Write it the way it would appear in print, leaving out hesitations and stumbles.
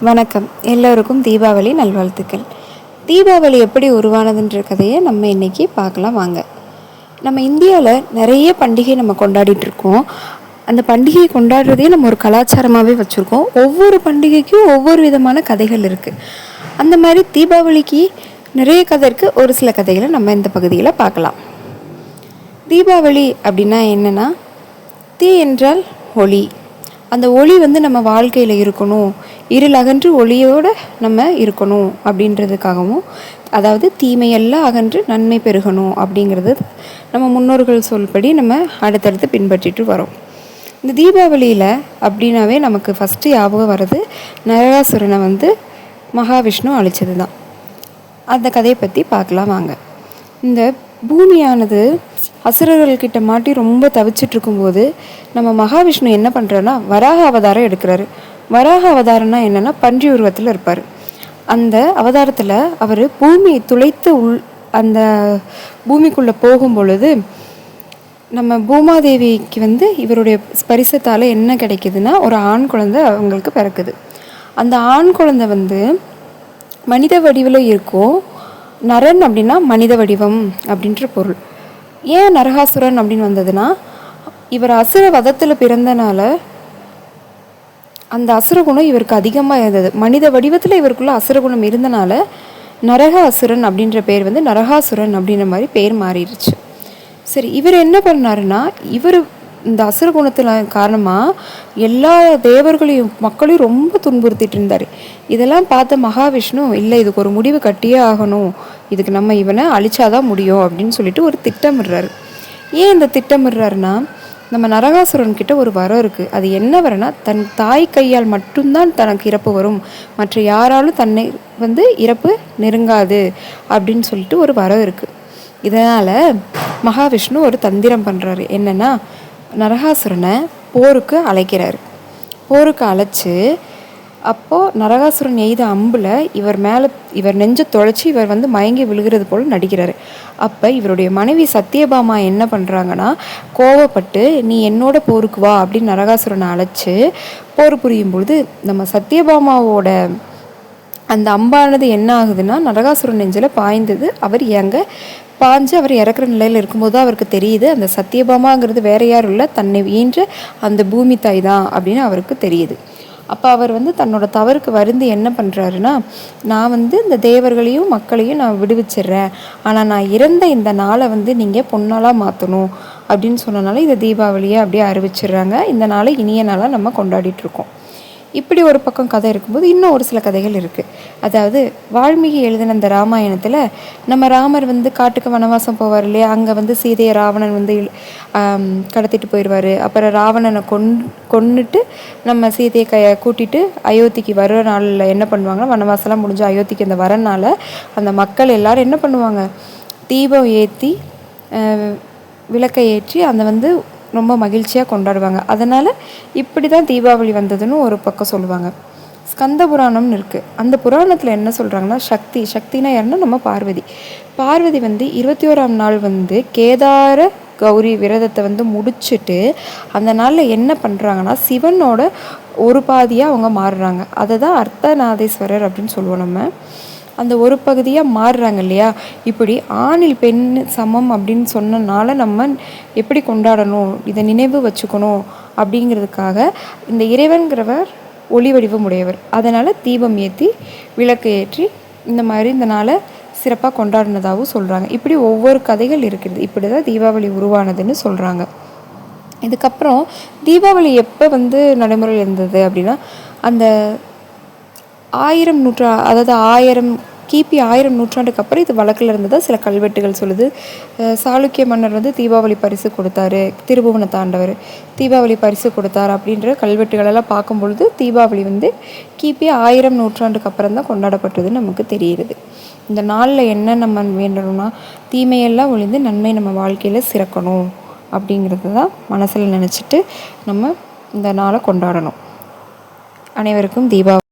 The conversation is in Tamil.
வணக்கம். எல்லோருக்கும் தீபாவளி நல்வாழ்த்துக்கள். தீபாவளி எப்படி உருவானதுன்ற கதையை நம்ம இன்றைக்கி பார்க்கலாம் வாங்க. நம்ம இந்தியாவில் நிறைய பண்டிகை நம்ம கொண்டாடிட்டுருக்கோம். அந்த பண்டிகையை கொண்டாடுறதே நம்ம ஒரு கலாச்சாரமாகவே வச்சுருக்கோம். ஒவ்வொரு பண்டிகைக்கும் ஒவ்வொரு விதமான கதைகள் இருக்குது. அந்த மாதிரி தீபாவளிக்கு நிறைய கதை இருக்குது. ஒரு சில கதைகளை நம்ம இந்த பகுதியில் பார்க்கலாம். தீபாவளி அப்படின்னா என்னென்னா, தீ என்றால் ஒளி. அந்த ஒளி நம்ம வாழ்க்கையில் இருக்கணும், இருள் அகன்று ஒளியோடு நம்ம இருக்கணும் அப்படின்றதுக்காகவும், அதாவது தீமையெல்லாம் அகன்று நன்மை பெருகணும் அப்படிங்கிறது நம்ம முன்னோர்கள் சொல்படி நம்ம அடுத்தடுத்து பின்பற்றிட்டு வரோம். இந்த தீபாவளியில் அப்படின்னாவே நமக்கு ஃபஸ்ட்டு ஞாபகம் வர்றது நரகாசுரனை மகாவிஷ்ணு அழிச்சது தான். அந்த கதையை பற்றி பார்க்கலாம் வாங்க. இந்த பூமியானது அசுரர்கள்கிட்ட மாட்டி ரொம்ப தவிச்சிட்ருக்கும்போது நம்ம மகாவிஷ்ணு என்ன பண்ணுறாருன்னா வராக அவதாரம் எடுக்கிறாரு. வராக அவதாரம்னா என்னென்னா, பன்றி உருவத்தில் இருப்பார். அந்த அவதாரத்தில் அவர் பூமியை துளைத்து அந்த பூமிக்குள்ளே போகும் பொழுது நம்ம பூமாதேவிக்கு இவருடைய ஸ்பரிசத்தால் என்ன கிடைக்குதுன்னா, ஒரு ஆண் குழந்தை அவங்களுக்கு பிறக்குது. அந்த ஆண் குழந்தை மனித வடிவில் இருக்கும். நரன் அப்படின்னா மனித வடிவம் அப்படின்ற பொருள். ஏன் நரகாசுரன் அப்படின்னு வந்ததுன்னா, இவர் அசுர வதத்தில் பிறந்தனால அந்த அசுரகுணம் இவருக்கு அதிகமாக இருந்தது. மனித வடிவத்தில் இவருக்குள்ள அசுரகுணம் இருந்தனால நரக அசுரன் அப்படின்ற பேர் நரகாசுரன் அப்படின்ற மாதிரி பேர் மாறிடுச்சு. சரி, இவர் என்ன பண்ணாருன்னா, இவர் இந்த அசுரகுணத்தில் காரணமாக எல்லா தேவர்களையும் மக்களையும் ரொம்ப துன்புறுத்திட்டு இருந்தார். இதெல்லாம் பார்த்த மகாவிஷ்ணு, இல்லை இதுக்கு ஒரு முடிவு கட்டியே ஆகணும், இதுக்கு நம்ம இவனை அழிச்சாதான் முடியும் அப்படின்னு சொல்லிட்டு ஒரு திட்டமிடுறாரு. ஏன் இந்த திட்டமிடுறாருன்னா, நம்ம நரகாசுரன்கிட்ட ஒரு வரம் இருக்குது. அது என்ன வரனா, தன் தாய் கையால் மட்டும்தான் தனக்கு இறப்பு வரும், மற்ற யாராலும் தன்னை இறப்பு நெருங்காது அப்படின்னு சொல்லிட்டு ஒரு வரம் இருக்குது. இதனால் மகாவிஷ்ணு ஒரு தந்திரம் பண்ணுறாரு. என்னென்னா, நரகாசுரனை போருக்கு அழைக்கிறார். போருக்கு அழைச்சி அப்போது நரகாசுரன் எய்த அம்பில் இவர் நெஞ்ச தொலைச்சி இவர் மயங்கி விழுகிறது போல் நடிக்கிறார். அப்போ இவருடைய மனைவி சத்தியபாமா என்ன பண்ணுறாங்கன்னா, கோவப்பட்டு நீ என்னோட போருக்கு வா அப்படின்னு நரகாசுரனை அழைச்சி போர் புரியும் பொழுது நம்ம சத்தியபாமாவோட அந்த அம்பானது என்ன ஆகுதுன்னா, நரகாசுரன் நெஞ்சில் பாய்ந்தது. அவர் பாஞ்சு அவர் இறக்குற நிலையில் இருக்கும்போது தான் அவருக்கு தெரியுது, அந்த சத்தியபாமாங்கிறது வேற யாரும் இல்லை, தன்னை ஈன்ற அந்த பூமி தாய் தான் அப்படின்னு அவருக்கு தெரியுது. அப்போ அவர் தன்னோட தவறுக்கு வருந்தி என்ன பண்ணுறாருன்னா, நான் இந்த தேவர்களையும் மக்களையும் நான் விடுவிச்சிட்றேன், ஆனால் நான் இறந்த இந்த நாளை நீங்கள் பொன்னாளாக மாற்றணும் அப்படின்னு சொன்னனால இதை தீபாவளியை அப்படியே அறிவிச்சிடுறாங்க. இந்த நாளை இனிய நாளாக நம்ம கொண்டாடிட்டுருக்கோம். இப்படி ஒரு பக்கம் கதை இருக்கும்போது இன்னும் ஒரு சில கதைகள் இருக்குது. அதாவது வால்மீகி எழுதின அந்த ராமாயணத்தில் நம்ம ராமர் காட்டுக்கு வனவாசம் போவார் இல்லையா, அங்கே சீதையை ராவணன் கடத்திட்டு போயிடுவார். அப்புறம் ராவணனை கொன்னுட்டு நம்ம சீதையை கூட்டிகிட்டு அயோத்திக்கு வர நாளில் என்ன பண்ணுவாங்கன்னா, வனவாசலாம் முடிஞ்சு அயோத்திக்கு அந்த வரனால அந்த மக்கள் எல்லோரும் என்ன பண்ணுவாங்க, தீபம் ஏற்றி விளக்கை ஏற்றி அந்த ரொம்ப மகிழ்ச்சியாக கொண்டாடுவாங்க. அதனால் இப்படி தான் தீபாவளி வந்ததுன்னு ஒரு பக்கம் சொல்லுவாங்க. ஸ்கந்த புராணம்னு இருக்குது. அந்த புராணத்தில் என்ன சொல்கிறாங்கன்னா, சக்தினா யாருன்னா நம்ம பார்வதி 21ஆம் நாள் கேதார கௌரி விரதத்தை முடிச்சுட்டு அந்த நாளில் என்ன பண்ணுறாங்கன்னா, சிவனோட ஒரு பாதியாக அவங்க மாறுறாங்க. அதை தான் அர்த்தநாதீஸ்வரர் அப்படின்னு சொல்லுவோம் நம்ம. அந்த ஒரு பகுதியாக மாறுறாங்க இல்லையா. இப்படி ஆணில் பெண் சமம் அப்படின்னு சொன்னனால நம்ம எப்படி கொண்டாடணும், இதை நினைவு வச்சுக்கணும் அப்படிங்கிறதுக்காக இந்த இறைவன்கிறவர் ஒளி வடிவம் உடையவர். அதனால் தீபம் ஏற்றி விளக்கு ஏற்றி இந்த மாதிரி இந்த நாளை சிறப்பாக கொண்டாடினதாகவும் சொல்கிறாங்க. இப்படி ஒவ்வொரு கதைகள் இருக்குது. இப்படி தான் தீபாவளி உருவானதுன்னு சொல்கிறாங்க. இதுக்கப்புறம் தீபாவளி எப்போ நடைமுறையில் இருந்தது அப்படின்னா, அந்த 1000 கிபி 1000 நூற்றாண்டுக்கு அப்புறம் இது வழக்கில் இருந்ததாக சில கல்வெட்டுகள் சொல்லுது. சாளுக்கிய மன்னர் தீபாவளி பரிசு கொடுத்தாரு, திருபுவன தாண்டவர் தீபாவளி பரிசு கொடுத்தார் அப்படின்ற கல்வெட்டுகளெல்லாம் பார்க்கும்பொழுது தீபாவளி கிபி 1000 நூற்றாண்டுக்கு அப்புறம் தான் கொண்டாடப்பட்டதுன்னு நமக்கு தெரியுது. இந்த நாளில் என்ன நம்ம வேண்டணும்னா, தீமையெல்லாம் ஒழிந்து நன்மை நம்ம வாழ்க்கையில் சிறக்கணும் அப்படிங்கிறது தான் மனசில் நினச்சிட்டு நம்ம இந்த நாளை கொண்டாடணும். அனைவருக்கும் தீபாவளி